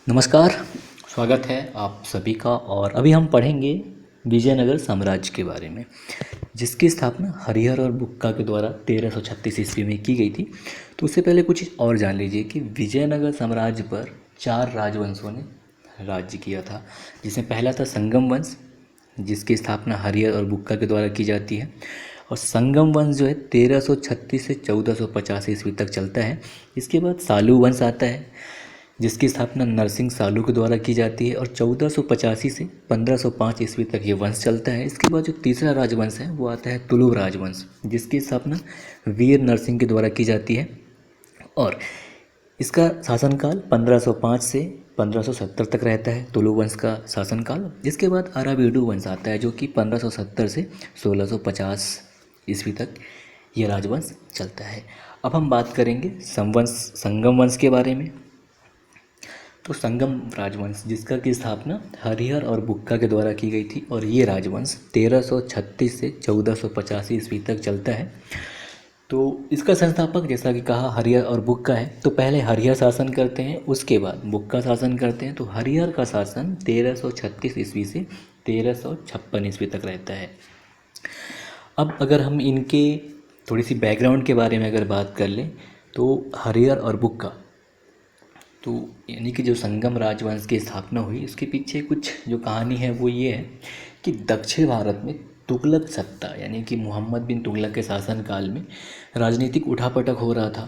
नमस्कार। स्वागत है आप सभी का। और अभी हम पढ़ेंगे विजयनगर साम्राज्य के बारे में, जिसकी स्थापना हरिहर और बुक्का के द्वारा 1336 ईस्वी में की गई थी। तो उससे पहले कुछ और जान लीजिए कि विजयनगर साम्राज्य पर 4 राजवंशों ने राज्य किया था, जिसमें पहला था संगम वंश, जिसकी स्थापना हरिहर और बुक्का के द्वारा की जाती है। और संगम वंश जो है 1336 से 1450 ईस्वी तक चलता है। इसके बाद सालू वंश आता है, जिसकी स्थापना नरसिंह सालू के द्वारा की जाती है और 1485 से 1505 ईस्वी तक ये वंश चलता है। इसके बाद जो तीसरा राजवंश है वो आता है तुलु राजवंश, जिसकी स्थापना वीर नरसिंह के द्वारा की जाती है और इसका शासनकाल 1505 से 1570 तक रहता है, तुलु वंश का शासनकाल। इसके बाद अराविडु वंश आता है, जो कि 1570 से 1650 ईस्वी तक ये राजवंश चलता है। अब हम बात करेंगे संगम वंश के बारे में। तो संगम राजवंश, जिसका की स्थापना हरिहर और बुक्का के द्वारा की गई थी, और ये राजवंश 1336 से 1485 ईस्वी तक चलता है। तो इसका संस्थापक जैसा कि कहा हरिहर और बुक्का है। तो पहले हरिहर शासन करते हैं, उसके बाद बुक्का शासन करते हैं। तो हरिहर का शासन 1336 ईस्वी से 1356 ईस्वी तक रहता है। अब अगर हम इनके थोड़ी सी बैकग्राउंड के बारे में अगर बात कर लें, तो हरिहर और बुक्का, तो यानी कि जो संगम राजवंश की स्थापना हुई, उसके पीछे कुछ जो कहानी है वो ये है कि दक्षिण भारत में तुगलक सत्ता यानी कि मोहम्मद बिन तुगलक के शासनकाल में राजनीतिक उठापटक हो रहा था।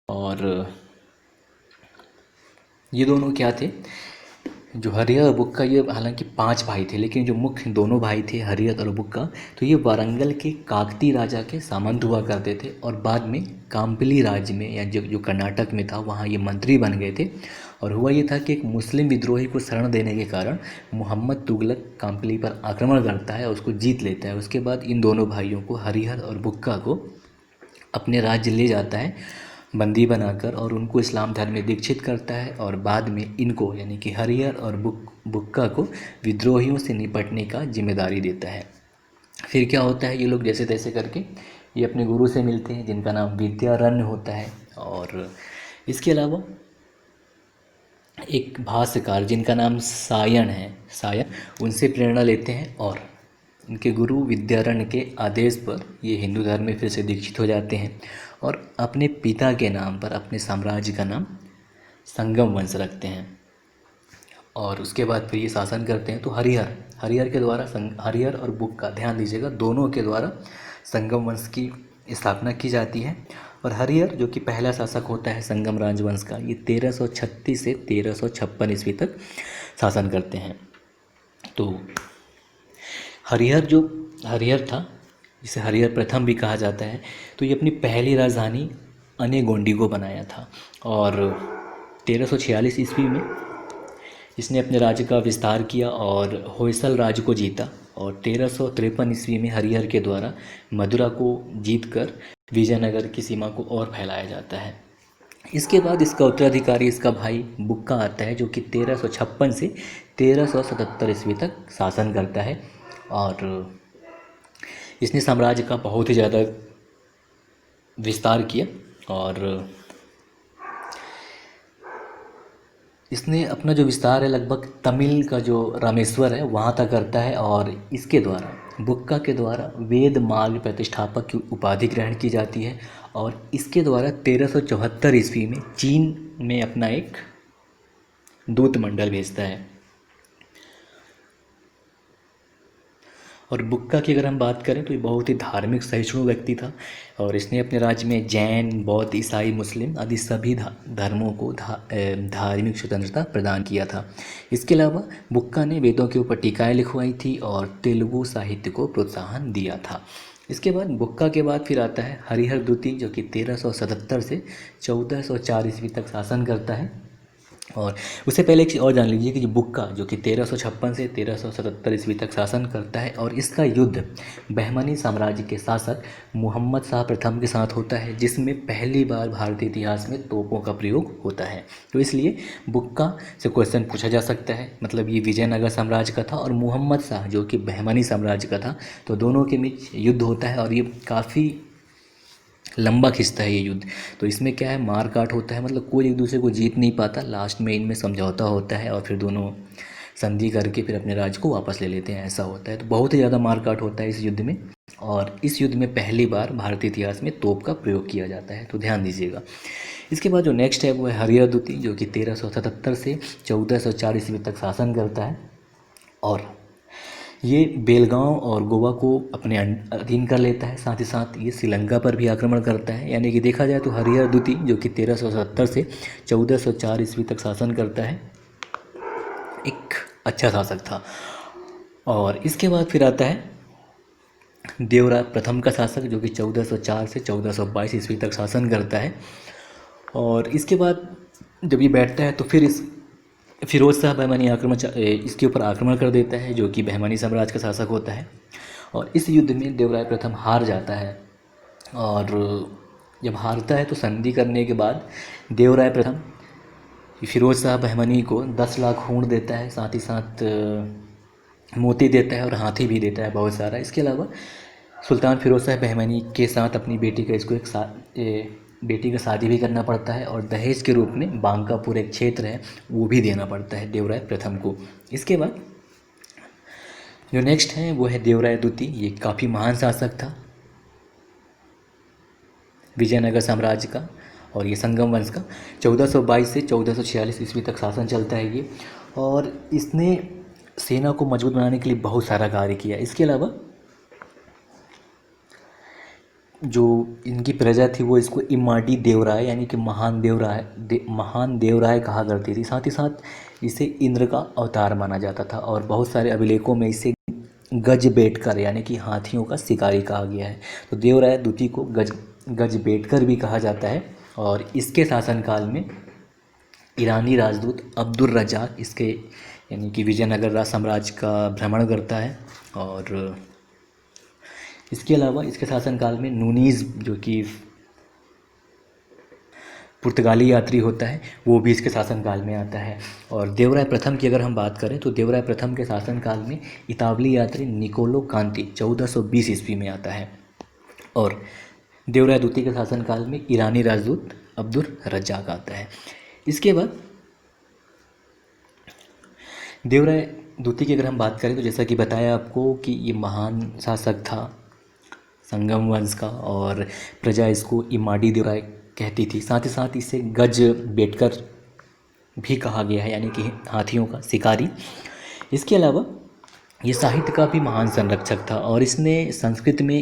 और ये दोनों क्या थे, जो हरिहर और बुक्का, ये हालांकि 5 भाई थे, लेकिन जो मुख्य दोनों भाई थे हरिहर और बुक्का, तो ये वारंगल के काकती राजा के सामंत हुआ करते थे और बाद में काम्पिली राज्य में या जो कर्नाटक में था वहाँ ये मंत्री बन गए थे। और हुआ ये था कि एक मुस्लिम विद्रोही को शरण देने के कारण मोहम्मद तुगलक काम्पिली पर आक्रमण करता है और उसको जीत लेता है। उसके बाद इन दोनों भाइयों को, हरिहर और बुक्का को, अपने राज्य ले जाता है बंदी बनाकर और उनको इस्लाम धर्म में दीक्षित करता है। और बाद में इनको यानी कि हरिहर और बुक्का को विद्रोहियों से निपटने का जिम्मेदारी देता है। फिर क्या होता है, ये लोग जैसे तैसे करके ये अपने गुरु से मिलते हैं, जिनका नाम विद्यारण्य होता है। और इसके अलावा एक भाष्यकार जिनका नाम सायण है, सायण, उनसे प्रेरणा लेते हैं और उनके गुरु विद्यारण्य के आदेश पर ये हिंदू धर्म में फिर से दीक्षित हो जाते हैं और अपने पिता के नाम पर अपने साम्राज्य का नाम संगम वंश रखते हैं। और उसके बाद फिर ये शासन करते हैं। तो हरिहर के द्वारा हरिहर और बुक्का, ध्यान दीजिएगा, दोनों के द्वारा संगम वंश की स्थापना की जाती है। और हरिहर जो कि पहला शासक होता है संगम राजवंश का, ये 1336 से 1356 ईस्वी तक शासन करते हैं। तो हरिहर था, जिसे हरिहर प्रथम भी कहा जाता है, तो ये अपनी पहली राजधानी अनेगोंडी को बनाया था। और 1346 ईस्वी में इसने अपने राज्य का विस्तार किया और होयसल राज्य को जीता। और 1353 ईस्वी में हरिहर के द्वारा मदुरा को जीतकर विजयनगर की सीमा को और फैलाया जाता है। इसके बाद इसका उत्तराधिकारी, इसका भाई बुक्का आता है, जो कि 1356 से 1377 ईस्वी तक शासन करता है। और इसने साम्राज्य का बहुत ही ज़्यादा विस्तार किया और इसने अपना जो विस्तार है लगभग तमिल का जो रामेश्वर है वहाँ तक करता है। और इसके द्वारा, बुक्का के द्वारा, वेद मार्ग प्रतिष्ठापक की उपाधि ग्रहण की जाती है। और इसके द्वारा 1374 ईस्वी में चीन में अपना एक दूत मंडल भेजता है। और बुक्का की अगर हम बात करें तो ये बहुत ही धार्मिक सहिष्णु व्यक्ति था और इसने अपने राज्य में जैन, बौद्ध, ईसाई, मुस्लिम आदि सभी धर्मों को धार्मिक स्वतंत्रता प्रदान किया था। इसके अलावा बुक्का ने वेदों के ऊपर टीकाएँ लिखवाई थी और तेलुगु साहित्य को प्रोत्साहन दिया था। इसके बाद बुक्का के बाद फिर आता है हरिहर द्वितीय, जो कि 1377 से 1404 ईस्वी तक शासन करता है। और उससे पहले एक चीज़ और जान लीजिए कि जो बुक्का, जो कि 1356 से 1377 ईस्वी तक शासन करता है, और इसका युद्ध बहमनी साम्राज्य के शासक मुहम्मद शाह प्रथम के साथ होता है, जिसमें पहली बार भारतीय इतिहास में तोपों का प्रयोग होता है। तो इसलिए बुक्का से क्वेश्चन पूछा जा सकता है, मतलब ये विजयनगर साम्राज्य का था और मुहम्मद शाह जो कि बहमनी साम्राज्य का था, तो दोनों के बीच युद्ध होता है और ये काफ़ी लंबा खिंचता है ये युद्ध। तो इसमें क्या है, मार काट होता है, मतलब कोई एक दूसरे को जीत नहीं पाता। लास्ट में इनमें समझौता होता है और फिर दोनों संधि करके फिर अपने राज्य को वापस ले लेते हैं, ऐसा होता है। तो बहुत ही ज़्यादा मार काट होता है इस युद्ध में। और इस युद्ध में पहली बार भारतीय इतिहास में तोप का प्रयोग किया जाता है, तो ध्यान दीजिएगा। इसके बाद जो नेक्स्ट है वो है हरिहर द्वितीय, जो कि 1377 से 1404 ईस्वी तक शासन करता है। और ये बेलगांव और गोवा को अपने अधीन कर लेता है। साथ ही साथ ये श्रीलंका पर भी आक्रमण करता है। यानी कि देखा जाए तो हरिहर द्वितीय जो कि 1370 से 1404 ईस्वी तक शासन करता है, एक अच्छा शासक था। और इसके बाद फिर आता है देवराय प्रथम का शासक, जो कि 1404 से 1422 ईस्वी तक शासन करता है। और इसके बाद जब ये बैठता है तो फिर इस फिरोज शाह बहमानी इसके ऊपर आक्रमण कर देता है, जो कि बहमानी साम्राज्य का शासक होता है। और इस युद्ध में देवराय प्रथम हार जाता है। और जब हारता है तो संधि करने के बाद देवराय प्रथम फिरोज शाह बहमानी को 10 लाख ऊँट देता है, साथ ही साथ मोती देता है और हाथी भी देता है बहुत सारा। इसके अलावा सुल्तान फिरोज शाह बहमानी के साथ अपनी बेटी का बेटी का शादी भी करना पड़ता है। और दहेज के रूप में बांकापुर एक क्षेत्र है वो भी देना पड़ता है देवराय प्रथम को। इसके बाद जो नेक्स्ट है वो है देवराय द्वितीय। ये काफ़ी महान शासक था विजयनगर साम्राज्य का, और ये संगम वंश का। 1422 से 1446 ईस्वी तक शासन चलता है ये। और इसने सेना को मजबूत बनाने के लिए बहुत सारा कार्य किया। इसके अलावा जो इनकी प्रजा थी वो इसको इमाडी देवराय यानी कि महान देवराय कहा करती थी। साथ ही साथ इसे इंद्र का अवतार माना जाता था। और बहुत सारे अभिलेखों में इसे गज बेटकर यानी कि हाथियों का शिकारी कहा गया है। तो देवराय द्वितीय को गज बेटकर भी कहा जाता है। और इसके शासनकाल में ईरानी राजदूत अब्दुल रज्जाक इसके यानी कि विजयनगर साम्राज्य का भ्रमण करता है। और इसके अलावा इसके शासनकाल में नूनीज़ जो कि पुर्तगाली यात्री होता है वो भी इसके शासनकाल में आता है। और देवराय प्रथम की अगर हम बात करें तो देवराय प्रथम के शासनकाल में इतावली यात्री निकोलो कांति 1420 ईस्वी में आता है। और देवराय द्वितीय के शासनकाल में ईरानी राजदूत अब्दुल रज्जाक आता है। इसके बाद देवराय द्वितीय की अगर हम बात करें तो जैसा कि बताया आपको कि ये महान शासक था संगम वंश का, और प्रजा इसको इमाडी देवराय कहती थी। साथ ही साथ इसे गज बेटकर भी कहा गया है यानी कि हाथियों का शिकारी। इसके अलावा ये साहित्य का भी महान संरक्षक था। और इसने संस्कृत में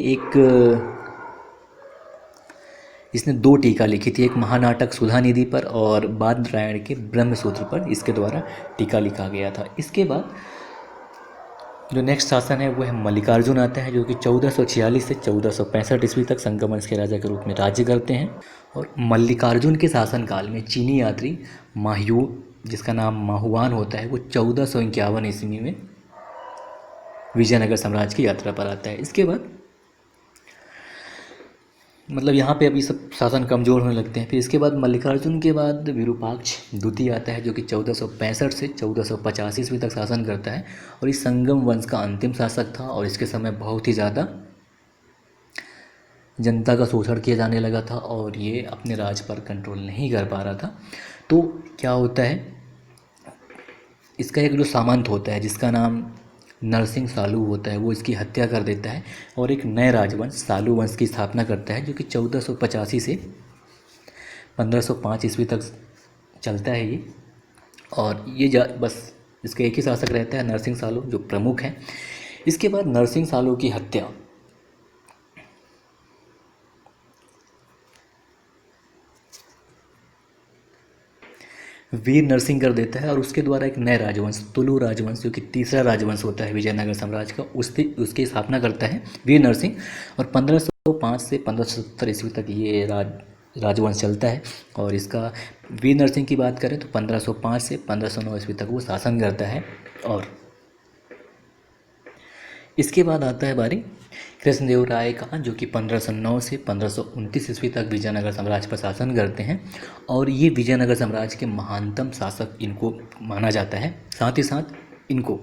इसने 2 टीका लिखी थी, एक महानाटक सुधानिधि पर और बादरायण के ब्रह्मसूत्र पर इसके द्वारा टीका लिखा गया था। इसके बाद जो नेक्स्ट शासन है वो है मल्लिकार्जुन आता है, जो कि 1446 से 1465 ईस्वी तक संगम वंश के राजा के रूप में राज्य करते हैं। और मल्लिकार्जुन के शासनकाल में चीनी यात्री माह्यू जिसका नाम माहुआन होता है वो 1451 ईस्वी में विजयनगर साम्राज्य की यात्रा पर आता है। इसके बाद मतलब यहाँ पे अभी सब शासन कमज़ोर होने लगते हैं। फिर इसके बाद मल्लिकार्जुन के बाद विरूपाक्ष द्वितीय आता है, जो कि 1465 से 1485 ईस्वी तक शासन करता है। और इस संगम वंश का अंतिम शासक था। और इसके समय बहुत ही ज़्यादा जनता का शोषण किया जाने लगा था और ये अपने राज पर कंट्रोल नहीं कर पा रहा था। तो क्या होता है, इसका एक जो सामंत होता है जिसका नाम नरसिंह सालू होता है वो इसकी हत्या कर देता है और एक नए राजवंश सालू वंश की स्थापना करता है, जो कि 1485 से 1505 ईस्वी तक चलता है ये। और ये बस इसका एक ही शासक रहता है, नरसिंह सालू, जो प्रमुख हैं। इसके बाद नरसिंह सालू की हत्या वीर नरसिंह कर देता है और उसके द्वारा एक नए राजवंश तुलु राजवंश, जो कि तीसरा राजवंश होता है विजयनगर साम्राज्य का, उसकी स्थापना करता है वीर नरसिंह। और 1505 से 1570 ईस्वी तक ये राजवंश चलता है। और इसका वीर नरसिंह की बात करें तो 1505 से 1509 ईस्वी तक वो शासन करता है। और इसके बाद आता है बारी कृष्णदेव राय का, जो कि 1509 से 1529 ईस्वी तक विजयनगर साम्राज्य पर शासन करते हैं। और ये विजयनगर साम्राज्य के महानतम शासक इनको माना जाता है। साथ ही साथ इनको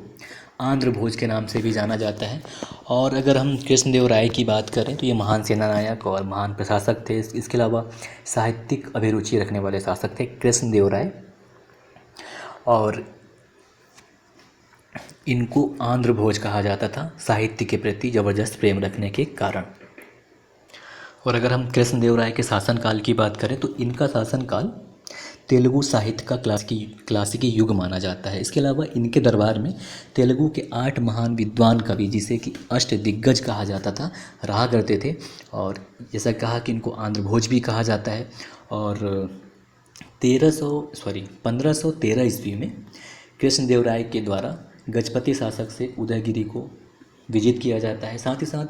आंध्र भोज के नाम से भी जाना जाता है। और अगर हम कृष्णदेव राय की बात करें तो ये महान सेनानायक और महान प्रशासक थे। इसके अलावा साहित्यिक अभिरुचि रखने वाले शासक थे कृष्णदेव राय, और इनको आंध्र भोज कहा जाता था साहित्य के प्रति ज़बरदस्त प्रेम रखने के कारण। और अगर हम कृष्णदेव राय के शासनकाल की बात करें तो इनका शासनकाल तेलुगु साहित्य का क्लासिकी युग माना जाता है। इसके अलावा इनके दरबार में तेलुगु के 8 महान विद्वान कवि, जिसे कि अष्ट दिग्गज कहा जाता था, रहा करते थे। और जैसा कहा कि इनको आंध्र भोज भी कहा जाता है। और 1513 ईस्वी में कृष्णदेव राय के द्वारा गजपति शासक से उदयगिरि को विजित किया जाता है। साथ ही साथ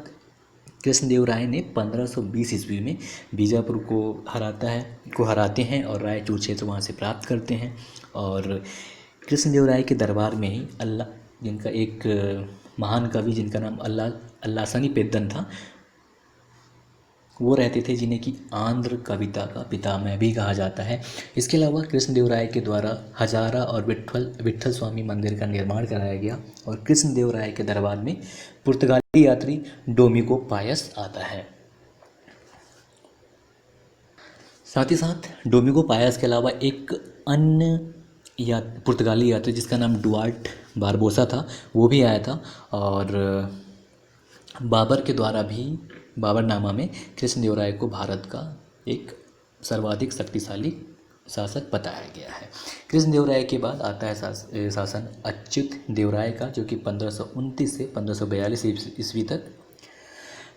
कृष्णदेव राय ने 1520 ईस्वी में बीजापुर को हराते हैं और रायचूर क्षेत्र वहाँ से प्राप्त करते हैं। और कृष्णदेव राय के दरबार में ही जिनका एक महान कवि जिनका नाम अल्लासनी पेद्दन था, वो रहते थे, जिन्हें कि आंध्र कविता का पितामह भी कहा जाता है। इसके अलावा कृष्णदेव राय के द्वारा हजारा और विट्ठल स्वामी मंदिर का निर्माण कराया गया। और कृष्णदेव राय के दरबार में पुर्तगाली यात्री डोमिंगो पायस आता है। साथ ही साथ डोमिंगो पायस के अलावा एक अन्य पुर्तगाली यात्री जिसका नाम डुआर्ट बारबोसा था, वो भी आया था। और बाबर के द्वारा भी बाबरनामा में कृष्णदेव राय को भारत का एक सर्वाधिक शक्तिशाली शासक बताया गया है। कृष्णदेव राय के बाद आता है शासन अच्युत देव राय का, जो कि 1529 से 1542 ईस्वी तक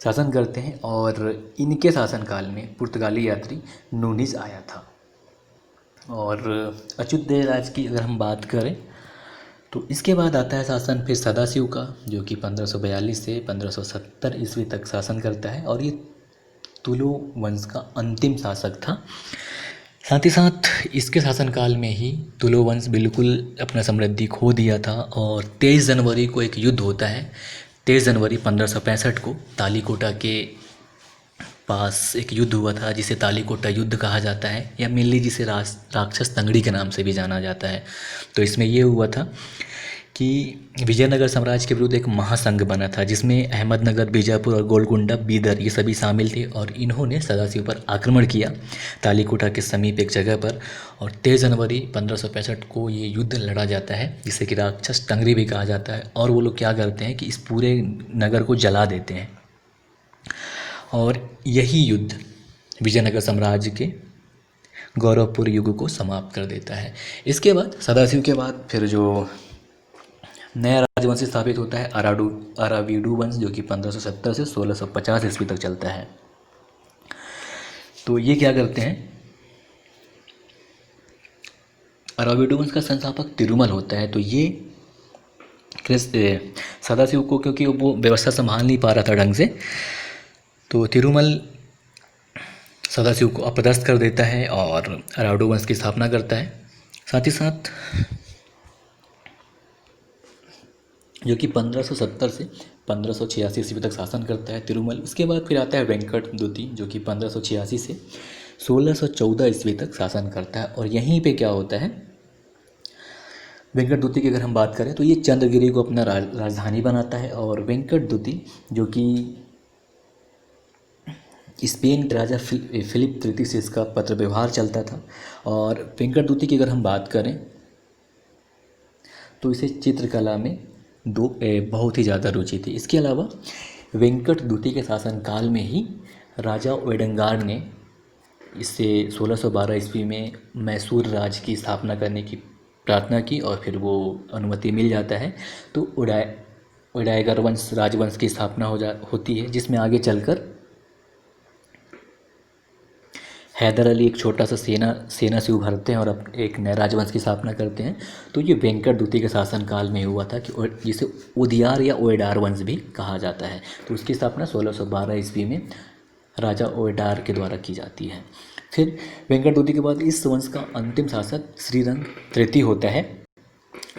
शासन करते हैं। और इनके शासनकाल में पुर्तगाली यात्री नूनिज आया था। और अच्युत देव राय की अगर हम बात करें तो इसके बाद आता है शासन फिर सदाशिव का, जो कि 1542 से 1570 ईस्वी तक शासन करता है। और ये तुलु वंश का अंतिम शासक था। साथ ही साथ इसके शासनकाल में ही तुलु वंश बिल्कुल अपना समृद्धि खो दिया था। और 23 जनवरी को एक युद्ध होता है। 23 जनवरी 1565 को तालीकोटा के पास एक युद्ध हुआ था, जिसे तालीकोटा युद्ध कहा जाता है, या मिल्ली जिसे राक्षस तंगड़ी के नाम से भी जाना जाता है। तो इसमें ये हुआ था कि विजयनगर साम्राज्य के विरुद्ध एक महासंघ बना था, जिसमें अहमदनगर, बीजापुर और गोलकुंडा, बीदर ये सभी शामिल थे। और इन्होंने सदाशिव पर आक्रमण किया तालीकोटा के समीप एक जगह पर। और 23 जनवरी 1565 को ये युद्ध लड़ा जाता है, जिसे कि राक्षस तंगड़ी भी कहा जाता है। और वो लोग क्या करते हैं कि इस पूरे नगर को जला देते हैं। और यही युद्ध विजयनगर साम्राज्य के गौरवपूर्ण युग को समाप्त कर देता है। इसके बाद सदाशिव के बाद फिर जो नया राजवंश स्थापित होता है अराविडू वंश, जो कि 1570 से 1650 ईस्वी तक चलता है। तो ये क्या करते हैं, अराविडू वंश का संस्थापक तिरुमल होता है। तो ये सदाशिव को, क्योंकि वो व्यवस्था संभाल नहीं पा रहा था ढंग से, तो तिरुमल सदाशिव को अपदस्थ कर देता है और अराविडू वंश की स्थापना करता है। साथ ही साथ जो कि 1570 से 1586 ईस्वी तक शासन करता है तिरुमल। उसके बाद फिर आता है वेंकट द्वितीय, जो कि 1586 से 1614 ईस्वी तक शासन करता है। और यहीं पे क्या होता है, वेंकट द्वितीय की अगर हम बात करें तो ये चंद्रगिरी को अपना राजधानी बनाता है। और वेंकट द्वितीय जो कि स्पेन के राजा फिलिप तृतीय से इसका पत्र व्यवहार चलता था। और वेंकट द्वितीय की अगर हम बात करें तो इसे चित्रकला में बहुत ही ज़्यादा रुचि थी। इसके अलावा वेंकट द्वितीय के शासनकाल में ही राजा ओडंगार ने इससे 1612 ईस्वी में मैसूर राज्य की स्थापना करने की प्रार्थना की, और फिर वो अनुमति मिल जाता है। तो ओडायगर वंश राजवंश की स्थापना होती है, जिसमें आगे चलकर हैदर अली एक छोटा सा सेना से उभरते हैं और एक नए राजवंश की स्थापना करते हैं। तो ये वेंकट द्वितीय के शासनकाल में हुआ था, कि जिसे उदियार या ओएडार वंश भी कहा जाता है। तो उसकी स्थापना 1612 ईस्वी में राजा ओएडार के द्वारा की जाती है। फिर वेंकट द्वितीय के बाद इस वंश का अंतिम शासक श्रीरंग तृतीय होता है।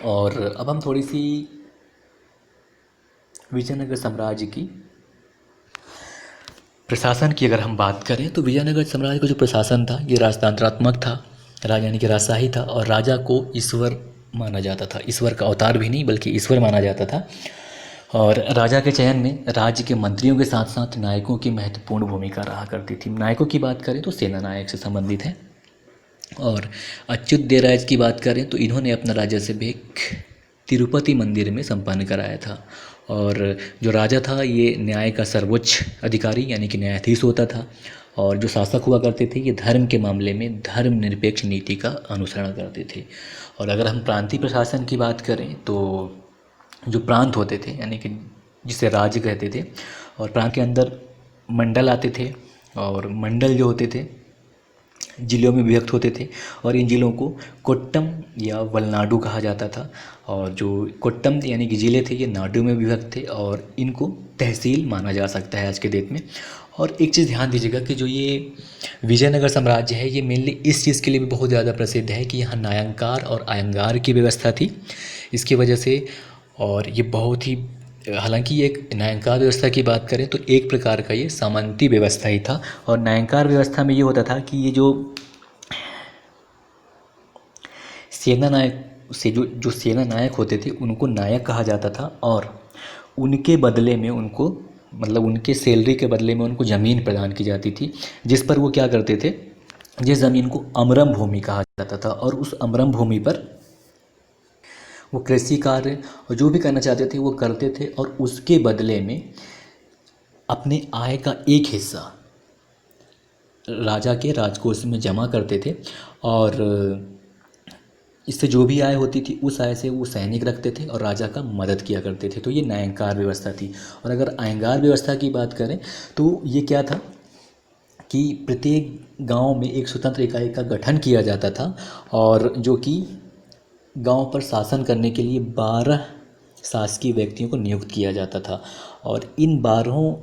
और अब हम थोड़ी सी विजयनगर साम्राज्य की प्रशासन की अगर हम बात करें तो विजयनगर साम्राज्य का जो प्रशासन था ये राजतंत्रात्मक था, यानी कि राजशाही था। और राजा को ईश्वर माना जाता था, ईश्वर का अवतार भी नहीं बल्कि ईश्वर माना जाता था। और राजा के चयन में राज्य के मंत्रियों के साथ साथ नायकों की महत्वपूर्ण भूमिका रहा करती थी। नायकों की बात करें तो सेना नायक से संबंधित है। और अच्युत देवराय की बात करें तो इन्होंने अपना राज्याभिषेक तिरुपति मंदिर में संपन्न कराया था। और जो राजा था ये न्याय का सर्वोच्च अधिकारी यानी कि न्यायाधीश होता था। और जो शासक हुआ करते थे ये धर्म के मामले में धर्मनिरपेक्ष नीति का अनुसरण करते थे। और अगर हम प्रांतीय प्रशासन की बात करें तो जो प्रांत होते थे यानी कि जिसे राज्य कहते थे, और प्रांत के अंदर मंडल आते थे, और मंडल जो होते थे जिलों में विभक्त होते थे। और इन जिलों को कोट्टम या वलनाडु कहा जाता था। और जो कोट्टम यानी कि ज़िले थे ये नाडु में विभक्त थे, और इनको तहसील माना जा सकता है आज के डेट में। और एक चीज़ ध्यान दीजिएगा कि जो ये विजयनगर साम्राज्य है ये मेनली इस चीज़ के लिए भी बहुत ज़्यादा प्रसिद्ध है कि यहाँ न्यायालंकार और अयंगार की व्यवस्था थी इसकी वजह से। और ये बहुत ही, हालांकि एक न्यायालंकार व्यवस्था की बात करें तो एक प्रकार का ये सामंती व्यवस्था ही था। और न्यायालंकार व्यवस्था में ये होता था कि ये जो सेना नायक से जो सेना नायक होते थे उनको नायक कहा जाता था। और उनके बदले में उनको, मतलब उनके सैलरी के बदले में उनको ज़मीन प्रदान की जाती थी, जिस पर वो क्या करते थे, जिस ज़मीन को अमरम भूमि कहा जाता था। और उस अमरम भूमि पर वो कृषि कार्य और जो भी करना चाहते थे वो करते थे, और उसके बदले में अपने आय का एक हिस्सा राजा के राजकोष में जमा करते थे। और इससे जो भी आय होती थी उस आय से वो सैनिक रखते थे और राजा का मदद किया करते थे। तो ये न्यायालंकार व्यवस्था थी। और अगर अयंगार व्यवस्था की बात करें तो ये क्या था कि प्रत्येक गांव में एक स्वतंत्र इकाई का गठन किया जाता था, और जो कि गांव पर शासन करने के लिए 12 शासकीय व्यक्तियों को नियुक्त किया जाता था। और इन 12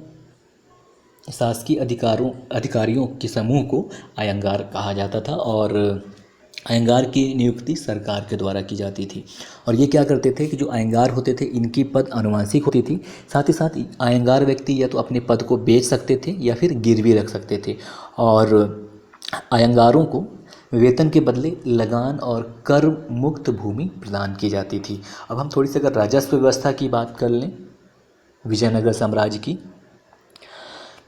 शासकीय अधिकारियों के समूह को अयंगार कहा जाता था। और अयंगार की नियुक्ति सरकार के द्वारा की जाती थी। और ये क्या करते थे कि जो अयंगार होते थे इनकी पद अनुवांशिक होती थी। साथ ही साथ अयंगार व्यक्ति या तो अपने पद को बेच सकते थे या फिर गिरवी रख सकते थे। और अयंगारों को वेतन के बदले लगान और कर मुक्त भूमि प्रदान की जाती थी। अब हम थोड़ी सी अगर राजस्व व्यवस्था की बात कर लें विजयनगर साम्राज्य की,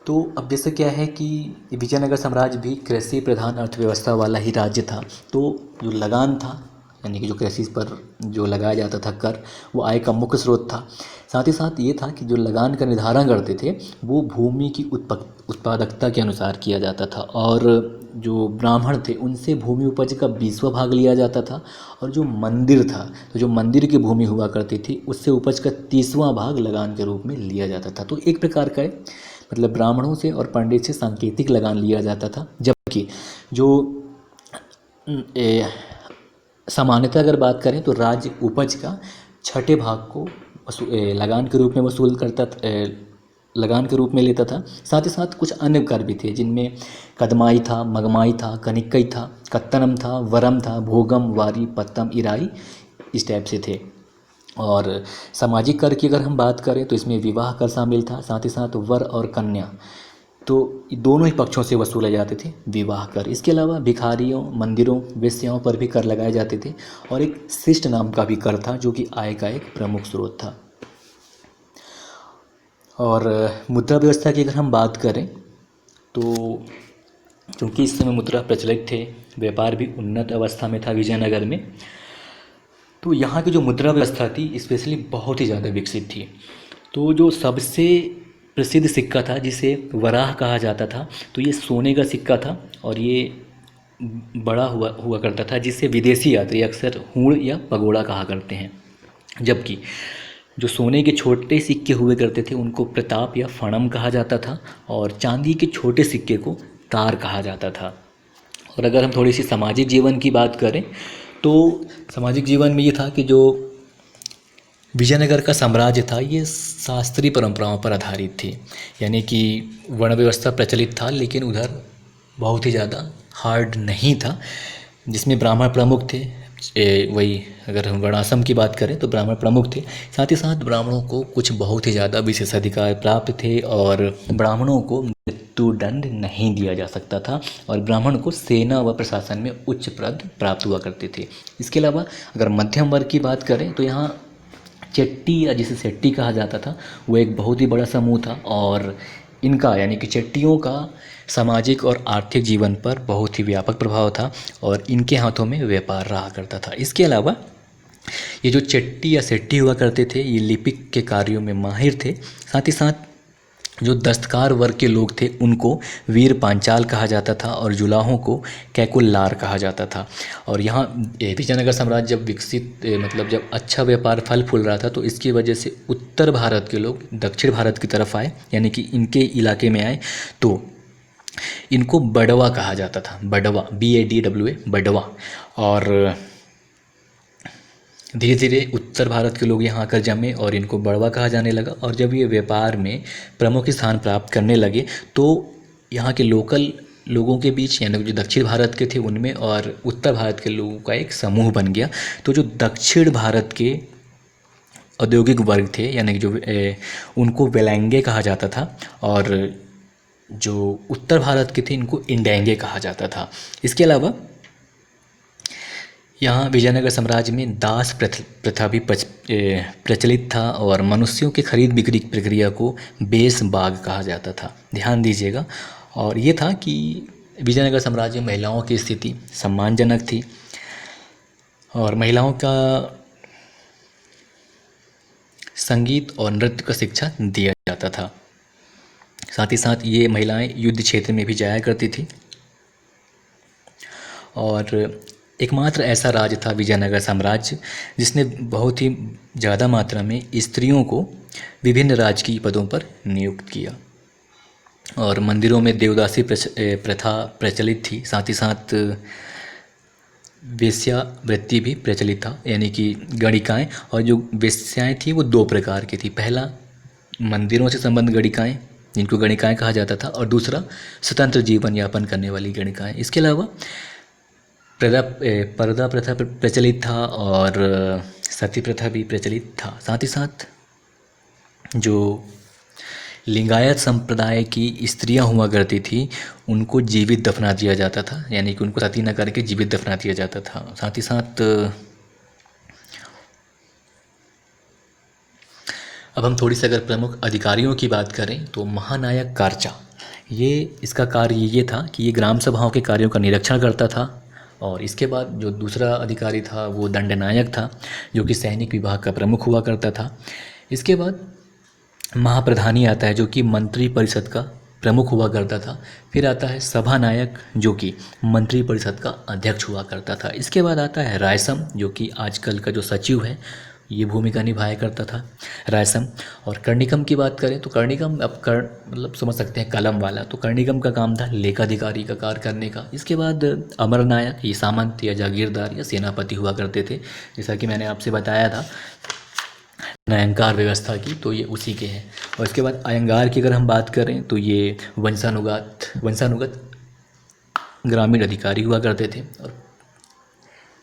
तो अब जैसे क्या है कि विजयनगर साम्राज्य भी कृषि प्रधान अर्थव्यवस्था वाला ही राज्य था। तो जो लगान था यानी कि जो कृषि पर जो लगाया जाता था कर, वो आय का मुख्य स्रोत था। साथ ही साथ ये था कि जो लगान का निर्धारण करते थे वो भूमि की उत्पादकता के अनुसार किया जाता था। और जो ब्राह्मण थे उनसे भूमि उपज का 20वां भाग लिया जाता था। और जो मंदिर था, तो जो मंदिर की भूमि हुआ करती थी उससे उपज का 30वां भाग लगान के रूप में लिया जाता था। तो एक प्रकार का मतलब ब्राह्मणों से और पंडित से सांकेतिक लगान लिया जाता था। जबकि जो सामान्यतः अगर बात करें तो राज्य उपज का 6ठे भाग को लगान के रूप में वसूल करता लगान के रूप में लेता था। साथ ही साथ कुछ अन्य कर भी थे जिनमें कदमाई था, मगमाई था, कनिक्कई था, कत्तनम था, वरम था, भोगम, वारी, पत्तम, इराई, इस टाइप से थे। और सामाजिक कर की अगर हम बात करें तो इसमें विवाह कर शामिल था। साथ ही साथ वर और कन्या, तो दोनों ही पक्षों से वसूले जाते थे विवाह कर। इसके अलावा भिखारियों, मंदिरों, वेश्याओं पर भी कर लगाए जाते थे। और एक शिष्ट नाम का भी कर था जो कि आय का एक प्रमुख स्रोत था। और मुद्रा व्यवस्था की अगर हम बात करें तो क्योंकि इस समय मुद्रा प्रचलित थे, व्यापार भी उन्नत अवस्था में था विजयनगर में, तो यहाँ की जो मुद्रा व्यवस्था थी स्पेशली बहुत ही ज़्यादा विकसित थी। तो जो सबसे प्रसिद्ध सिक्का था जिसे वराह कहा जाता था, तो ये सोने का सिक्का था और ये बड़ा हुआ करता था, जिसे विदेशी यात्री अक्सर हूण या पगोड़ा कहा करते हैं। जबकि जो सोने के छोटे सिक्के हुए करते थे उनको प्रताप या फणम कहा जाता था, और चांदी के छोटे सिक्के को तार कहा जाता था। और अगर हम थोड़ी सी सामाजिक जीवन की बात करें तो सामाजिक जीवन में ये था कि जो विजयनगर का साम्राज्य था ये शास्त्रीय परंपराओं पर आधारित थी। यानी कि वर्ण व्यवस्था प्रचलित था लेकिन उधर बहुत ही ज़्यादा हार्ड नहीं था, जिसमें ब्राह्मण प्रमुख थे, वही अगर हम वर्णाश्रम की बात करें तो ब्राह्मण प्रमुख थे। साथ ही साथ ब्राह्मणों को कुछ बहुत ही ज़्यादा विशेषाधिकार प्राप्त थे और ब्राह्मणों को मृत्युदंड नहीं दिया जा सकता था और ब्राह्मण को सेना व प्रशासन में उच्च पद प्राप्त हुआ करते थे। इसके अलावा अगर मध्यम वर्ग की बात करें तो यहाँ चेट्टी या जिसे सेट्टी कहा जाता था वो एक बहुत ही बड़ा समूह था और इनका यानी कि चेट्टियों का सामाजिक और आर्थिक जीवन पर बहुत ही व्यापक प्रभाव था और इनके हाथों में व्यापार रहा करता था। इसके अलावा ये जो चेट्टी या सेट्टी हुआ करते थे ये लिपिक के कार्यों में माहिर थे। साथ ही साथ जो दस्तकार वर्ग के लोग थे उनको वीर पांचाल कहा जाता था और जुलाहों को कैकुल्लार कहा जाता था। और यहाँ विजयनगर साम्राज्य जब विकसित मतलब जब अच्छा व्यापार फल फूल रहा था तो इसकी वजह से उत्तर भारत के लोग दक्षिण भारत की तरफ आए यानी कि इनके इलाके में आए तो इनको बड़वा कहा जाता था। बड़वा BADWA बड़वा। और धीरे धीरे उत्तर भारत के लोग यहाँ आकर जमे और इनको बड़वा कहा जाने लगा और जब ये व्यापार में प्रमुख स्थान प्राप्त करने लगे तो यहाँ के लोकल लोगों के बीच यानी जो दक्षिण भारत के थे उनमें और उत्तर भारत के लोगों का एक समूह बन गया। तो जो दक्षिण भारत के औद्योगिक वर्ग थे यानी कि जो उनको वेलांगे कहा जाता था और जो उत्तर भारत के थे इनको इंडेंगे कहा जाता था। इसके अलावा यहाँ विजयनगर साम्राज्य में दास प्रथा भी प्रचलित था और मनुष्यों के खरीद बिक्री की प्रक्रिया को बेसबाग कहा जाता था। ध्यान दीजिएगा। और ये था कि विजयनगर साम्राज्य में महिलाओं की स्थिति सम्मानजनक थी और महिलाओं का संगीत और नृत्य का शिक्षा दिया जाता था। साथ ही साथ ये महिलाएं युद्ध क्षेत्र में भी जाया करती थी और एकमात्र ऐसा राज्य था विजयनगर साम्राज्य जिसने बहुत ही ज़्यादा मात्रा में स्त्रियों को विभिन्न राजकीय पदों पर नियुक्त किया और मंदिरों में देवदासी प्रथा प्रचलित थी। साथ ही साथ वेश्यावृत्ति भी प्रचलित था यानी कि गणिकाएं। और जो वेश्याएं थी वो दो प्रकार की थी। पहला मंदिरों से संबंध गणिकाएं जिनको गणिकाएं कहा जाता था और दूसरा स्वतंत्र जीवन यापन करने वाली गणिकाएं। इसके अलावा पर्दा प्रथा प्रचलित था और सती प्रथा भी प्रचलित था। साथ ही साथ जो लिंगायत संप्रदाय की स्त्रियां हुआ करती थी उनको जीवित दफना दिया जाता था यानी कि उनको सती न करके जीवित दफना दिया जाता था। साथ ही साथ अब हम थोड़ी सी अगर प्रमुख अधिकारियों की बात करें तो महानायक कारचा ये इसका कार्य ये था कि ये ग्राम सभाओं के कार्यों का निरीक्षण करता था। और इसके बाद जो दूसरा अधिकारी था वो दंडनायक था जो कि सैनिक विभाग का प्रमुख हुआ करता था। इसके बाद महाप्रधानी आता है जो कि मंत्री परिषद का प्रमुख हुआ करता था। फिर आता है सभानायक जो कि मंत्री परिषद का अध्यक्ष हुआ करता था। इसके बाद आता है रायसम जो कि आजकल का जो सचिव है ये भूमिका निभाया करता था रायसम। और कर्णिकम की बात करें तो कर्णिकम अब मतलब समझ सकते हैं कलम वाला, तो कर्णिकम का काम था लेखाधिकारी का कार्य करने का। इसके बाद अमरनायक ये सामंत या जागीरदार या सेनापति हुआ करते थे जैसा कि मैंने आपसे बताया था न्यायंकार व्यवस्था की, तो ये उसी के हैं। और इसके बाद अयंगार की अगर हम बात करें तो ये वंशानुगत ग्रामीण अधिकारी हुआ करते थे। और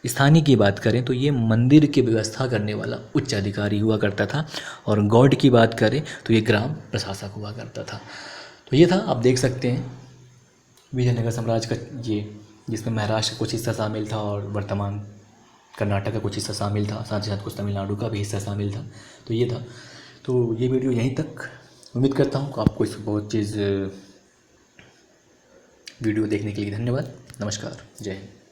स्थानीय की बात करें तो ये मंदिर की व्यवस्था करने वाला उच्च अधिकारी हुआ करता था। और गौड़ की बात करें तो ये ग्राम प्रशासक हुआ करता था। तो ये था, आप देख सकते हैं विजयनगर साम्राज्य का ये, जिसमें महाराष्ट्र का कुछ हिस्सा शामिल था और वर्तमान कर्नाटक का कुछ हिस्सा शामिल था, साथ ही साथ कुछ तमिलनाडु का भी हिस्सा शामिल था। तो ये था, तो ये वीडियो यहीं तक। उम्मीद करता हूँ कि आपको इस बहुत चीज़ वीडियो देखने के लिए धन्यवाद। नमस्कार, जय हिंद।